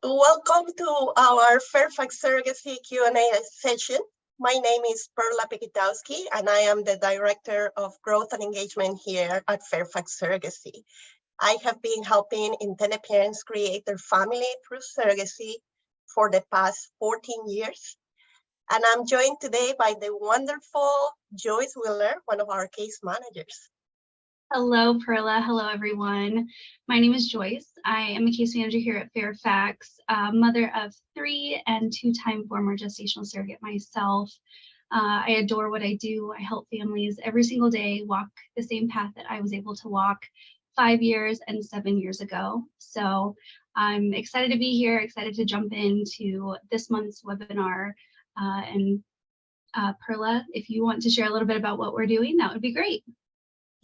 Welcome to our Fairfax Surrogacy Q&A session. My name is Perla Piekutowski, and I am the Director of Growth and Engagement here at Fairfax Surrogacy. I have been helping intended parents create their family through surrogacy for the past 14 years. And I'm joined today by the wonderful Joyce Wheeler, one of our case managers. Hello, Perla. Hello, everyone. My name is Joyce. I am a case manager here at Fairfax, mother of 3 and 2-time former gestational surrogate myself. I adore what I do. I help families every single day walk the same path that I was able to walk 5 years and 7 years ago. So I'm excited to be here, excited to jump into this month's webinar. Perla, if you want to share a little bit about what we're doing, that would be great.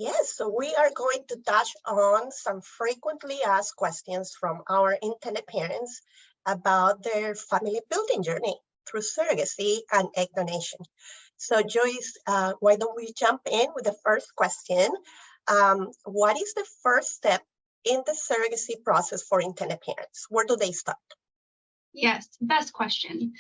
Yes, so we are going to touch on some frequently asked questions from our intended parents about their family building journey through surrogacy and egg donation. So Joyce, why don't we jump in with the first question? What is the first step in the surrogacy process for intended parents? Where do they start? Yes, best question.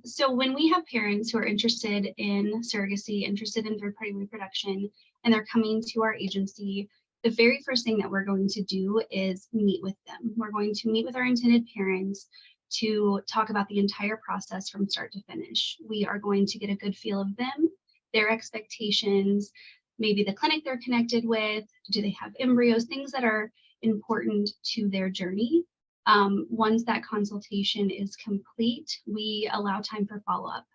So when we have parents who are interested in surrogacy, interested in third-party reproduction, and they're coming to our agency, the very first thing that we're going to do is meet with them. We're going to meet with our intended parents to talk about the entire process from start to finish. We are going to get a good feel of them, their expectations, maybe the clinic they're connected with, do they have embryos, things that are important to their journey. Once that consultation is complete, we allow time for follow-up.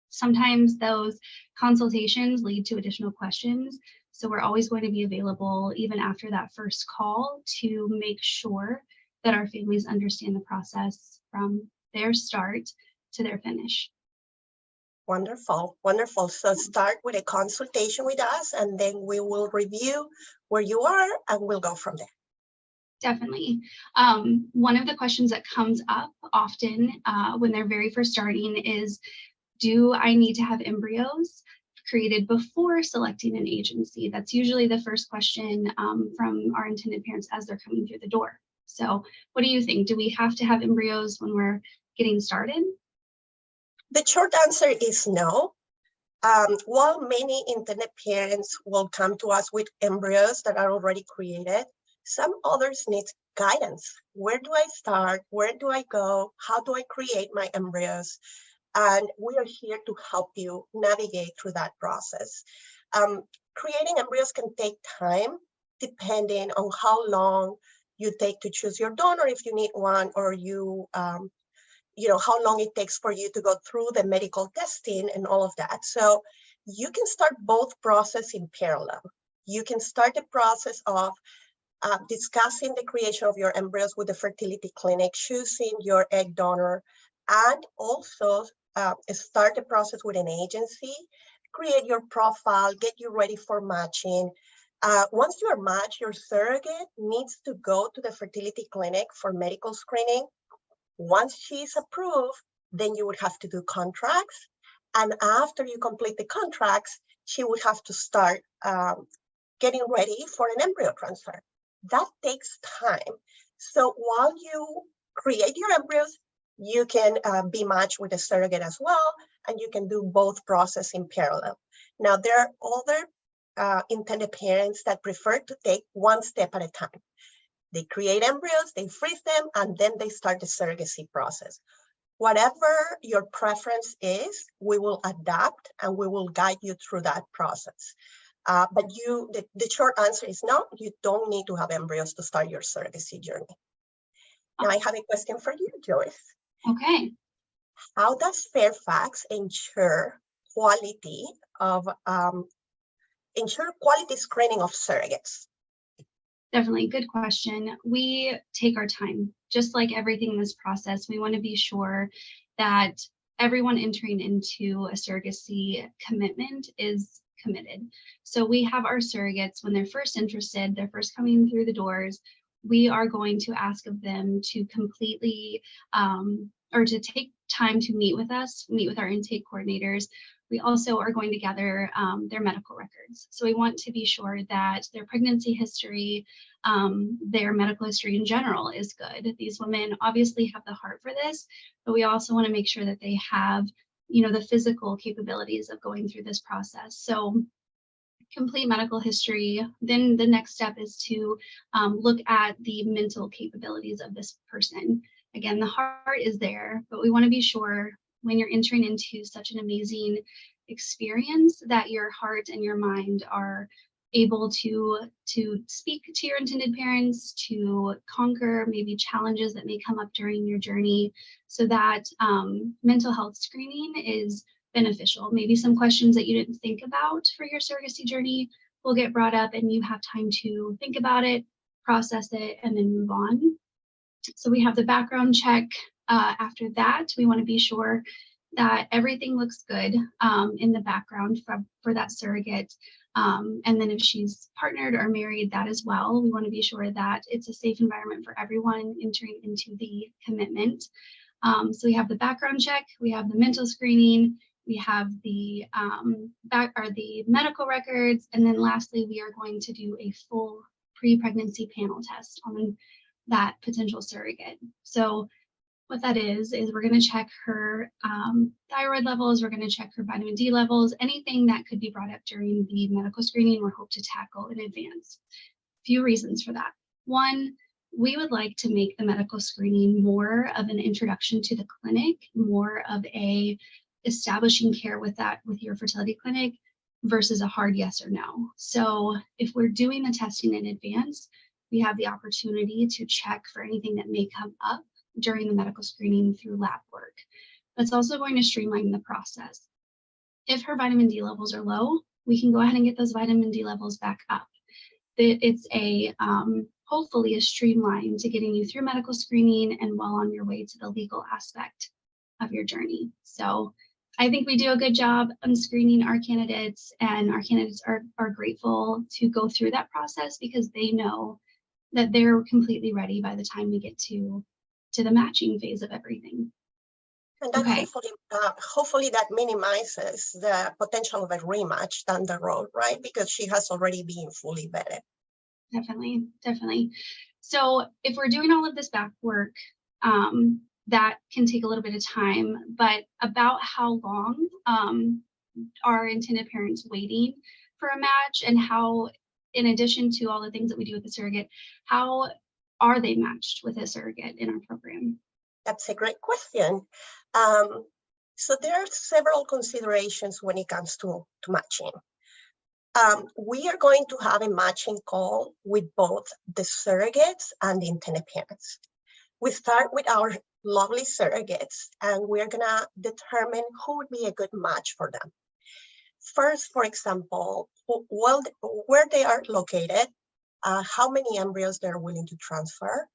Sometimes those consultations lead to additional questions, so we're always going to be available even after that first call to make sure that our families understand the process from their start to their finish. Wonderful, wonderful. So start with a consultation with us, and then we will review where you are, and we'll go from there. Definitely. One of the questions that comes up often when they're very first starting is, do I need to have embryos created before selecting an agency? That's usually the first question from our intended parents as they're coming through the door. So what do you think? Do we have to have embryos when we're getting started? The short answer is no. While many intended parents will come to us with embryos that are already created, some others need guidance. Where do I start? Where do I go? How do I create my embryos? And we are here to help you navigate through that process. Creating embryos can take time depending on how long you take to choose your donor, if you need one, or how long it takes for you to go through the medical testing and all of that. So you can start both processes in parallel. You can start the process of discussing the creation of your embryos with the fertility clinic, choosing your egg donor, and also start the process with an agency, create your profile, get you ready for matching. Once you are matched, your surrogate needs to go to the fertility clinic for medical screening. Once she's approved, then you would have to do contracts. And after you complete the contracts, she would have to start getting ready for an embryo transfer. That takes time. So while you create your embryos, you can be matched with a surrogate as well, and you can do both processes in parallel. Now, there are other intended parents that prefer to take one step at a time. They create embryos, they freeze them, and then they start the surrogacy process. Whatever your preference is, we will adapt and we will guide you through that process. But the short answer is no, you don't need to have embryos to start your surrogacy journey. Now I have a question for you, Joyce. Okay. How does Fairfax ensure quality screening of surrogates? Definitely, good question. We take our time. Just like everything in this process, we want to be sure that everyone entering into a surrogacy commitment is committed. So we have our surrogates, when they're first interested, they're first coming through the doors, we are going to ask of them to completely or to take time to meet with us, meet with our intake coordinators. we also are going to gather their medical records. So we want to be sure that their pregnancy history, their medical history in general is good. These women obviously have the heart for this, but we also want to make sure that they have, the physical capabilities of going through this process. So complete medical history. Then the next step is to look at the mental capabilities of this person. Again, the heart is there, but we want to be sure when you're entering into such an amazing experience that your heart and your mind are able to speak to your intended parents, to conquer maybe challenges that may come up during your journey, so that mental health screening is beneficial. Maybe some questions that you didn't think about for your surrogacy journey will get brought up, and you have time to think about it, process it, and then move on. So we have the background check. After that, we want to be sure that everything looks good in the background for that surrogate. And then if she's partnered or married, that as well. We want to be sure that it's a safe environment for everyone entering into the commitment. So we have the background check, we have the mental screening, we have the the medical records, and then lastly, we are going to do a full pre-pregnancy panel test on that potential surrogate. So what that is we're going to check her thyroid levels, we're going to check her vitamin D levels, anything that could be brought up during the medical screening we hope to tackle in advance. A few reasons for that. One, we would like to make the medical screening more of an introduction to the clinic, more of a establishing care with your fertility clinic versus a hard yes or no. So if we're doing the testing in advance, we have the opportunity to check for anything that may come up during the medical screening through lab work. That's also going to streamline the process. If her vitamin D levels are low, we can go ahead and get those vitamin D levels back up. It's hopefully a streamline to getting you through medical screening and well on your way to the legal aspect of your journey. So I think we do a good job on screening our candidates, and our candidates are grateful to go through that process because they know that they're completely ready by the time we get to the matching phase of everything. And then Okay. hopefully that minimizes the potential of a rematch down the road, right? Because she has already been fully vetted. Definitely. So if we're doing all of this back work, that can take a little bit of time, but about how long are intended parents waiting for a match, and how, in addition to all the things that we do with the surrogate, how are they matched with a surrogate in our program? That's a great question. So there are several considerations when it comes to matching. We are going to have a matching call with both the surrogates and the intended parents. We start with our lovely surrogates, and we're gonna determine who would be a good match for them. First, for example, where they are located, how many embryos they're willing to transfer,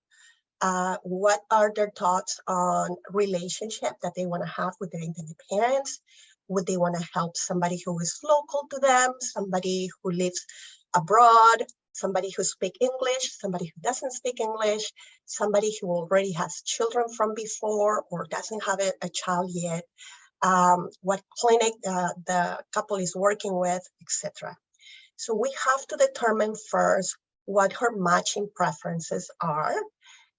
what are their thoughts on relationship that they want to have with their intended parents. Would they want to help somebody who is local to them, somebody who lives abroad, somebody who speaks English, somebody who doesn't speak English, somebody who already has children from before or doesn't have a child yet, what clinic the couple is working with, etc. So we have to determine first what her matching preferences are,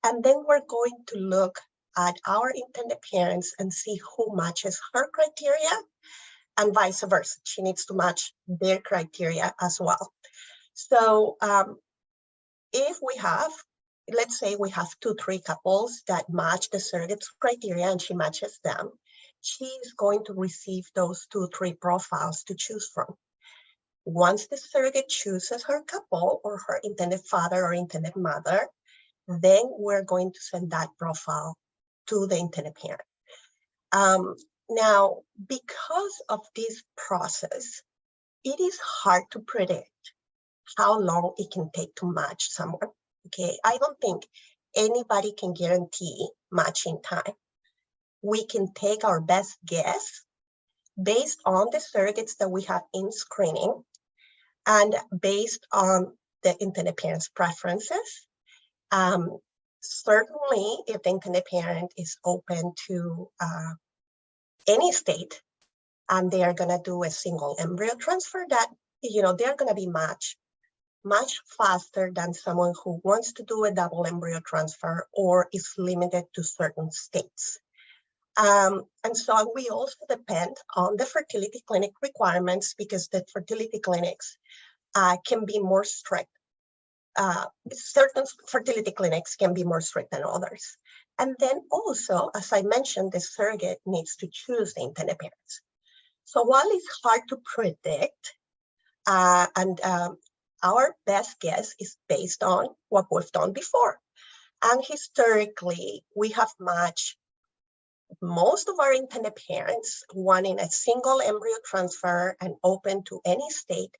and then we're going to look at our intended parents and see who matches her criteria, and vice versa. She needs to match their criteria as well. So if we have, let's say we have 2-3 couples that match the surrogate's criteria and she matches them, she's going to receive those 2-3 profiles to choose from. Once the surrogate chooses her couple or her intended father or intended mother, then we're going to send that profile to the intended parent. Now, because of this process, it is hard to predict how long it can take to match someone. Okay, I don't think anybody can guarantee matching time. We can take our best guess based on the surrogates that we have in screening and based on the intended parent's preferences. Certainly, if the intended parent is open to any state and they are going to do a single embryo transfer, that, you know, they're going to be much faster than someone who wants to do a double embryo transfer or is limited to certain states. And so we also depend on the fertility clinic requirements, because the fertility clinics can be more strict. Certain fertility clinics can be more strict than others. And then also, as I mentioned, the surrogate needs to choose the intended parents. So while it's hard to predict, our best guess is based on what we've done before. And historically, we have matched most of our intended parents wanting a single embryo transfer and open to any state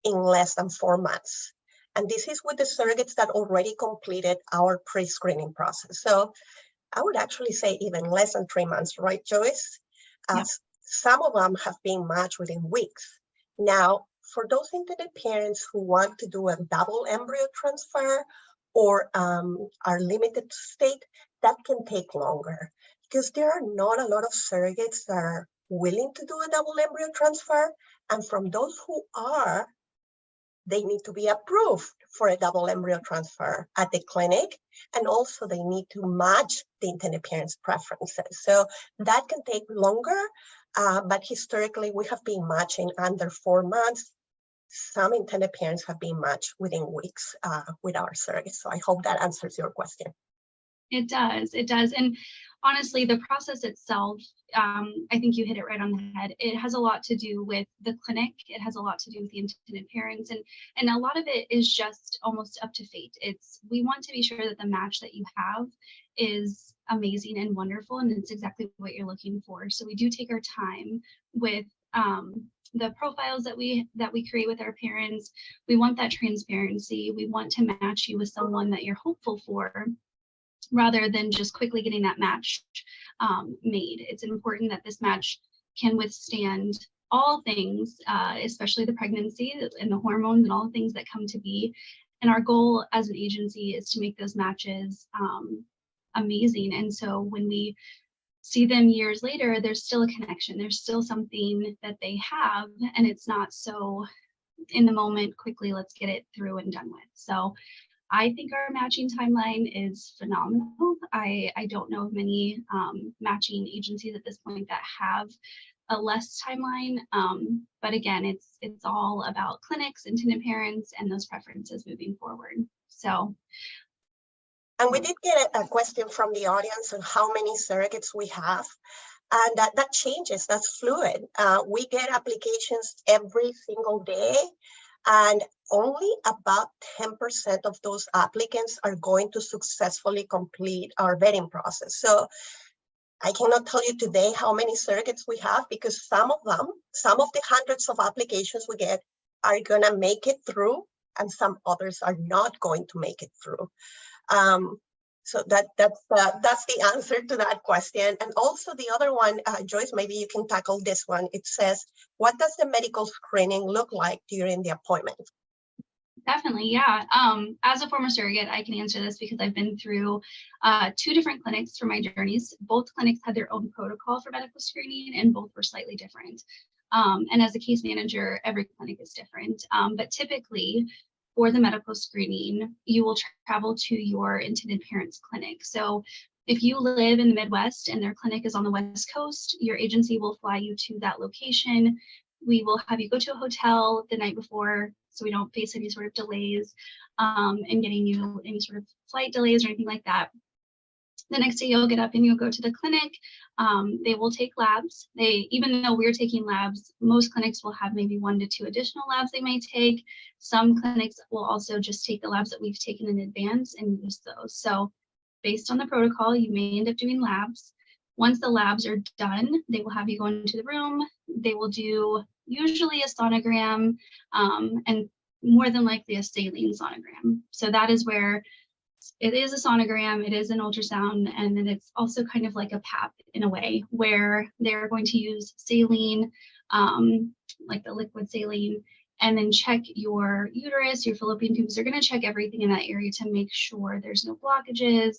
in less than 4 months. And this is with the surrogates that already completed our pre-screening process. So I would actually say even less than 3 months, right, Joyce? Yeah. Some of them have been matched within weeks. Now, for those intended parents who want to do a double embryo transfer or are limited to state, that can take longer, because there are not a lot of surrogates that are willing to do a double embryo transfer. And from those who are, they need to be approved for a double embryo transfer at the clinic. And also they need to match the intended parents' preferences. So that can take longer, but historically we have been matching under 4 months. Some intended parents have been matched within weeks with our surrogates. So I hope that answers your question. It does. And honestly, the process itself, I think you hit it right on the head. It has a lot to do with the clinic. It has a lot to do with the intended parents. And a lot of it is just almost up to fate. We want to be sure that the match that you have is amazing and wonderful, and it's exactly what you're looking for. So we do take our time with the profiles that we create with our parents. We want that transparency. We want to match you with someone that you're hopeful for, rather than just quickly getting that match made. It's important that this match can withstand all things, especially the pregnancy and the hormones and all the things that come to be. And our goal as an agency is to make those matches amazing. And so when we see them years later, there's still a connection. There's still something that they have, and it's not so in the moment, quickly, let's get it through and done with. So I think our matching timeline is phenomenal. I don't know of many matching agencies at this point that have a less timeline. But again, it's all about clinics, intended parents, and those preferences moving forward. So. And we did get a question from the audience on how many surrogates we have. And that changes, that's fluid. We get applications every single day, and only about 10% of those applicants are going to successfully complete our vetting process. So I cannot tell you today how many surrogates we have, because some of the hundreds of applications we get are gonna make it through, and some others are not going to make it through. So that's the answer to that question. And also the other one, Joyce, maybe you can tackle this one. It says, what does the medical screening look like during the appointment? Definitely, yeah. As a former surrogate, I can answer this because I've been through 2 different clinics for my journeys. Both clinics had their own protocol for medical screening, and both were slightly different. And as a case manager, every clinic is different. But typically, for the medical screening, you will travel to your intended parents' clinic. So if you live in the Midwest and their clinic is on the West Coast, your agency will fly you to that location. We will have you go to a hotel the night before, so we don't face any sort of delays in getting you any sort of flight delays or anything like that. The next day you'll get up and you'll go to the clinic. They will take labs. Even though we're taking labs, most clinics will have maybe 1 to 2 additional labs they may take. Some clinics will also just take the labs that we've taken in advance and use those. So based on the protocol, you may end up doing labs. Once the labs are done, they will have you go into the room. They will do usually a sonogram and more than likely a saline sonogram. So that is where it is a sonogram, it is an ultrasound, and then it's also kind of like a PAP in a way, where they're going to use saline, like the liquid saline, and then check your uterus, your fallopian tubes. They're going to check everything in that area to make sure there's no blockages,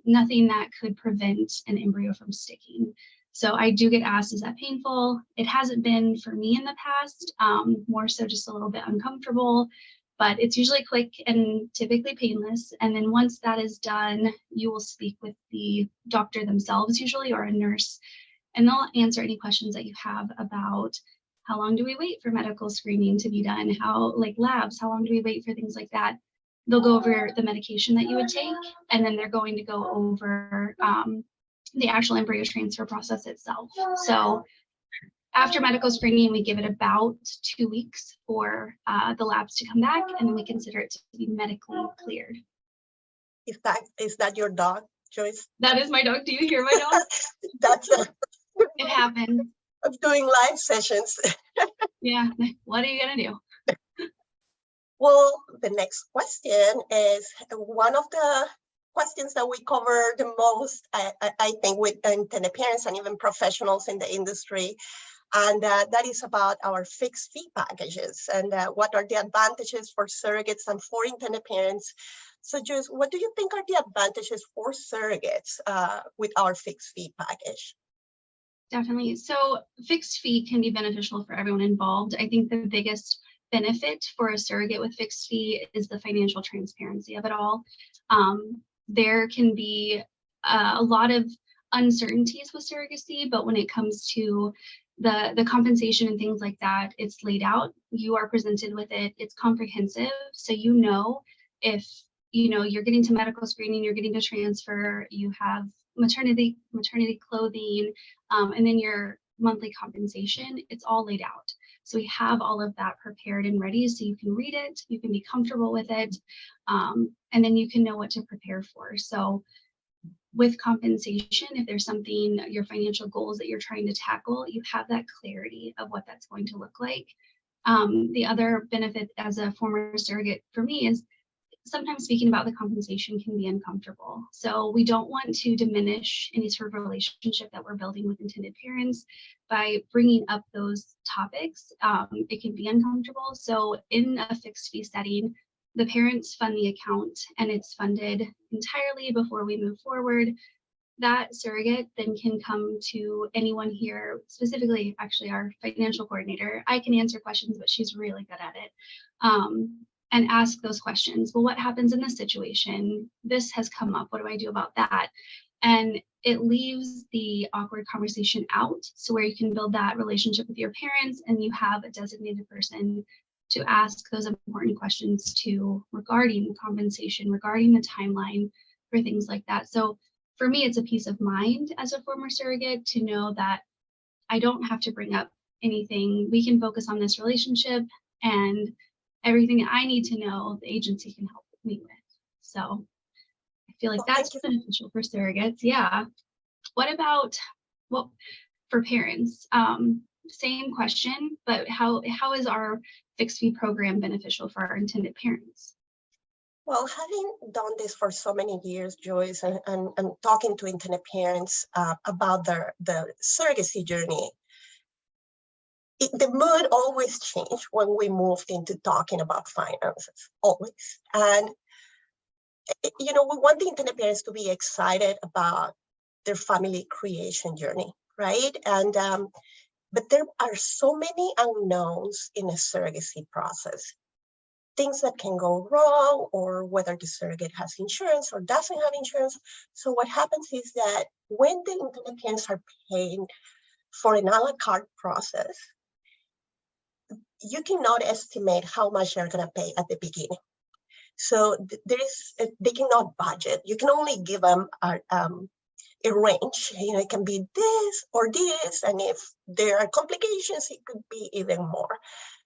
nothing that could prevent an embryo from sticking. So I do get asked, is that painful? It hasn't been for me in the past, more so just a little bit uncomfortable, but it's usually quick and typically painless. And then once that is done, you will speak with the doctor themselves usually, or a nurse, and they'll answer any questions that you have about how long do we wait for medical screening to be done, how, like labs, how long do we wait for things like that. They'll go over the medication that you would take, and then they're going to go over the actual embryo transfer process itself. So after medical screening, we give it about 2 weeks for the labs to come back, and then we consider it to be medically cleared. Is that your dog, Joyce? That is my dog. Do you hear my dog? That's It happened. of doing live sessions. Yeah, what are you gonna do? Well, the next question is one of the questions that we cover the most, I think, with intended parents and even professionals in the industry. And that is about our fixed fee packages and what are the advantages for surrogates and for intended parents. So Joyce, what do you think are the advantages for surrogates with our fixed fee package? Definitely. So fixed fee can be beneficial for everyone involved. I think the biggest benefit for a surrogate with fixed fee is the financial transparency of it all. There can be a lot of uncertainties with surrogacy, but when it comes to the compensation and things like that, it's laid out. You are presented with it. It's comprehensive, so you know if you're getting to medical screening, you're getting to transfer, you have maternity clothing, and then your monthly compensation. It's all laid out. So we have all of that prepared and ready, so you can read it, you can be comfortable with it, and then you can know what to prepare for. So with compensation, if there's something, your financial goals that you're trying to tackle, you have that clarity of what that's going to look like. The other benefit as a former surrogate for me is sometimes speaking about the compensation can be uncomfortable. So we don't want to diminish any sort of relationship that we're building with intended parents by bringing up those topics. It can be uncomfortable. So in a fixed fee setting, the parents fund the account and it's funded entirely before we move forward. That surrogate then can come to anyone here, specifically actually our financial coordinator. I can answer questions, but she's really good at it. And ask those questions. Well, what happens in this situation? This has come up. What do I do about that? And it leaves the awkward conversation out. So where you can build that relationship with your parents and you have a designated person to ask those important questions to regarding compensation, regarding the timeline for things like that. So for me, it's a peace of mind as a former surrogate to know that I don't have to bring up anything. We can focus on this relationship, and everything that I need to know, the agency can help me with. So I feel like that's beneficial for surrogates. Yeah. What about for parents? Same question, but how is our fixed fee program beneficial for our intended parents? Well, having done this for so many years, Joyce, and talking to intended parents about the surrogacy journey, the mood always changed when we moved into talking about finances, always. And, we want the intended parents to be excited about their family creation journey, right? And, but there are so many unknowns in a surrogacy process. Things that can go wrong, or whether the surrogate has insurance or doesn't have insurance. So what happens is that when the intended parents are paying for an a la carte process, you cannot estimate how much they're going to pay at the beginning. So they cannot budget. You can only give them a range. It can be this or this, and if there are complications, it could be even more.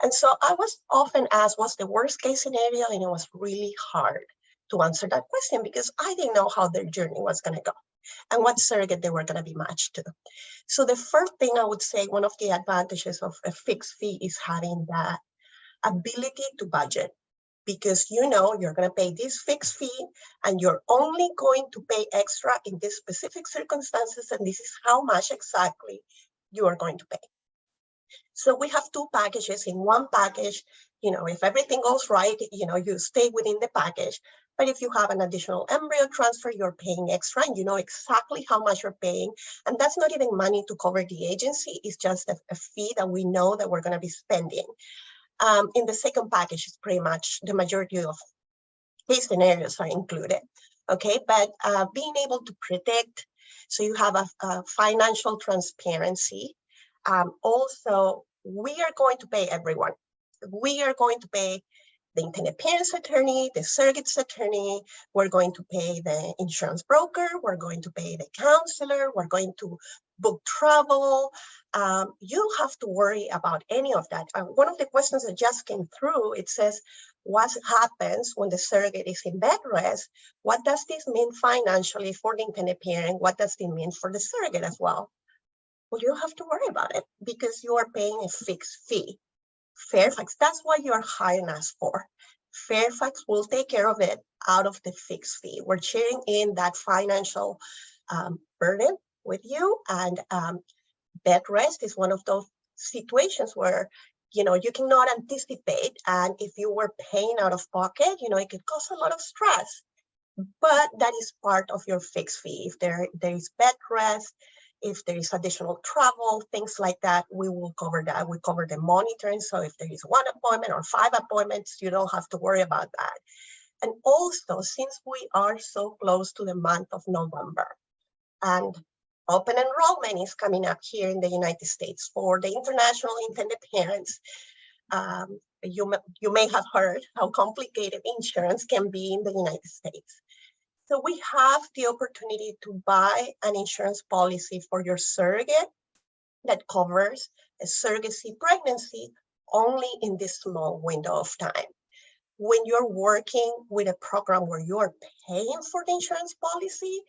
And so I was often asked, what's the worst case scenario? And it was really hard to answer that question because I didn't know how their journey was going to go and what surrogate they were going to be matched to. So the first thing I would say, one of the advantages of a fixed fee is having that ability to budget, because you're going to pay this fixed fee and you're only going to pay extra in these specific circumstances, and this is how much exactly you are going to pay. So we have two packages. In one package, if everything goes right, you stay within the package. But if you have an additional embryo transfer, you're paying extra, and you know exactly how much you're paying. And that's not even money to cover the agency. It's just a fee that we know that we're going to be spending. In the second package, it's pretty much the majority of case scenarios are included. Okay, but being able to predict, so you have a financial transparency. Also, we are going to pay everyone. We are going to pay the intended parent's attorney, the surrogate's attorney, we're going to pay the insurance broker, we're going to pay the counselor, we're going to book travel. You don't have to worry about any of that. One of the questions that just came through, it says, what happens when the surrogate is in bed rest? What does this mean financially for the intended parent? What does it mean for the surrogate as well? Well, you don't have to worry about it because you are paying a fixed fee. Fairfax, that's what you're hiring us for. Fairfax will take care of it out of the fixed fee. We're sharing in that financial burden with you, and bed rest is one of those situations where you cannot anticipate, and if you were paying out of pocket, it could cause a lot of stress. But that is part of your fixed fee. If there is bed rest, if there is additional travel, things like that, we will cover that. We cover the monitoring. So if there is 1 appointment or 5 appointments, you don't have to worry about that. And also, since we are so close to the month of November, and open enrollment is coming up here in the United States for the international intended parents, you may have heard how complicated insurance can be in the United States. So we have the opportunity to buy an insurance policy for your surrogate that covers a surrogacy pregnancy only in this small window of time. When you're working with a program where you're paying for the insurance policy,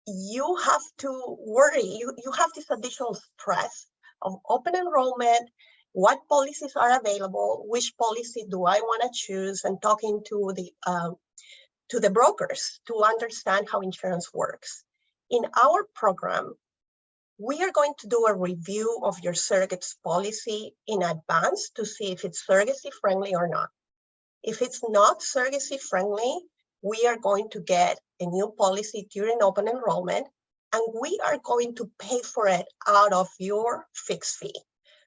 you have to worry, you have this additional stress of open enrollment, what policies are available, which policy do I want to choose, and talking to the brokers to understand how insurance works. In our program, we are going to do a review of your surrogate's policy in advance to see if it's surrogacy friendly or not. If it's not surrogacy friendly, we are going to get a new policy during open enrollment, and we are going to pay for it out of your fixed fee.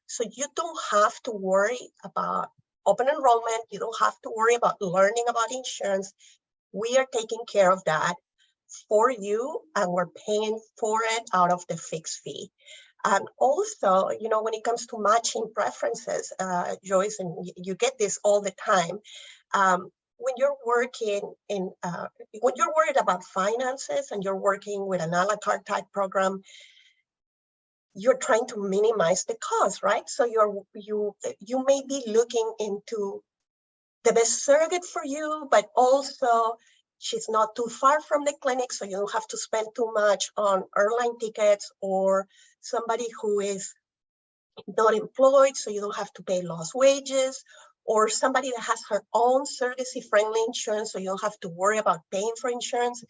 So you don't have to worry about open enrollment. You don't have to worry about learning about insurance. We are taking care of that for you, and we're paying for it out of the fixed fee. And also, when it comes to matching preferences, Joyce, and you get this all the time, when you're working when you're worried about finances and you're working with an a la carte type program, you're trying to minimize the cost, right? So you may be looking into the best surrogate for you, but also she's not too far from the clinic, so you don't have to spend too much on airline tickets, or somebody who is not employed, so you don't have to pay lost wages, or somebody that has her own surrogacy friendly insurance, so you don't have to worry about paying for insurance.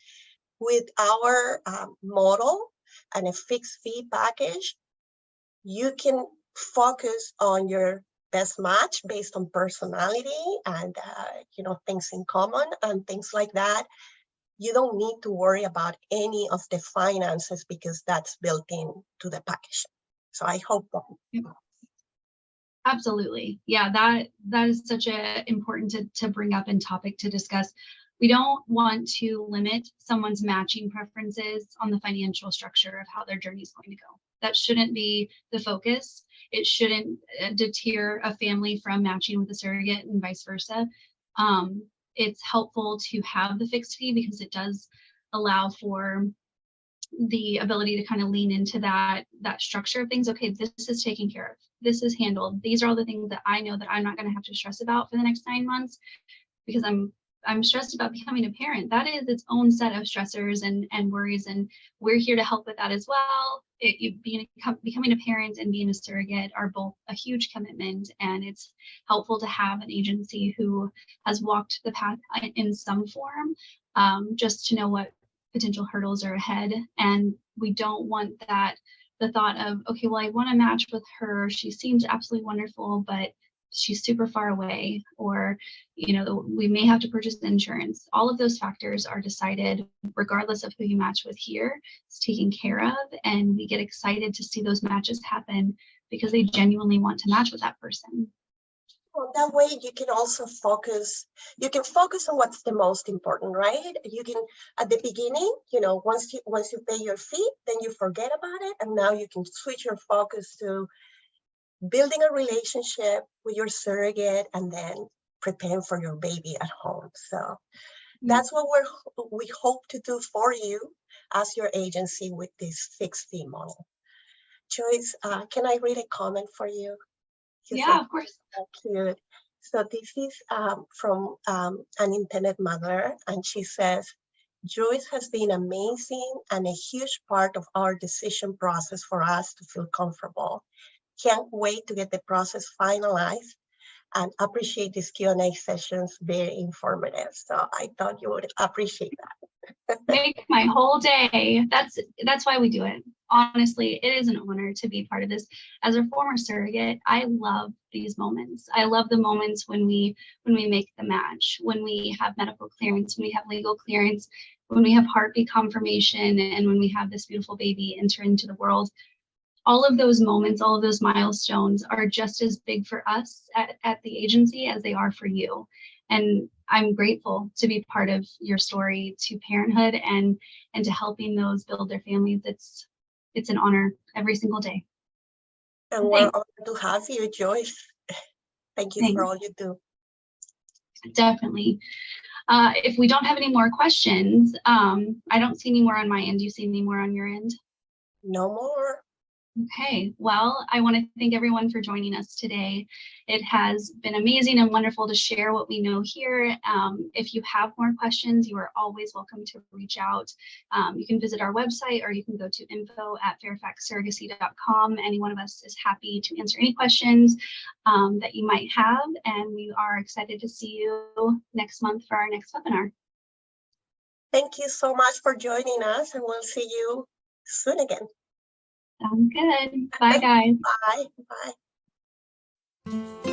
With our model and a fixed fee package, you can focus on your best match based on personality and things in common and things like that. You don't need to worry about any of the finances because that's built in to the package. So I hope that. Absolutely. Yeah, that is such a important to bring up and topic to discuss. We don't want to limit someone's matching preferences on the financial structure of how their journey is going to go. That shouldn't be the focus. It shouldn't deter a family from matching with a surrogate and vice versa. It's helpful to have the fixed fee because it does allow for the ability to kind of lean into that structure of things. Okay, this is taken care of. This is handled. These are all the things that I know that I'm not going to have to stress about for the next 9 months because I'm stressed about becoming a parent. That is its own set of stressors and worries, and we're here to help with that as well. Becoming a parent and being a surrogate are both a huge commitment, and it's helpful to have an agency who has walked the path in some form, just to know what potential hurdles are ahead. And we don't want the thought of, okay, well, I want to match with her. She seems absolutely wonderful, but she's super far away, or, you know, we may have to purchase insurance. All of those factors are decided regardless of who you match with here. It's taken care of, and we get excited to see those matches happen because they genuinely want to match with that person. Well, that way you can also focus, you can focus on what's the most important, right? You can, at the beginning, you know, once you pay your fee, then you forget about it. And now you can switch your focus to building a relationship with your surrogate and then preparing for your baby at home. So that's what we hope to do for you as your agency with this fixed fee model. Joyce, can I read a comment for you? Yeah, of course. So cute. So this is from an intended mother, and she says, Joyce has been amazing and a huge part of our decision process for us to feel comfortable. Can't wait to get the process finalized and appreciate these Q&A sessions, very informative. So I thought you would appreciate that. Make my whole day. That's why we do it. Honestly, it is an honor to be part of this. As a former surrogate, I love these moments. I love the moments when we make the match, when we have medical clearance, when we have legal clearance, when we have heartbeat confirmation, and when we have this beautiful baby enter into the world. All of those moments, all of those milestones are just as big for us at the agency as they are for you. And I'm grateful to be part of your story to parenthood and to helping those build their families. It's an honor every single day. And we're honored to have you, Joyce. Thank you for all you do. Definitely. If we don't have any more questions, I don't see any more on my end. Do you see any more on your end? No more. Okay, well, I want to thank everyone for joining us today. It has been amazing and wonderful to share what we know here. If you have more questions, you are always welcome to reach out. You can visit our website, or you can go to info@fairfaxsurrogacy.com. Any one of us is happy to answer any questions that you might have, and we are excited to see you next month for our next webinar. Thank you so much for joining us, and we'll see you soon again. Sounds good. Bye, guys. Bye. Bye.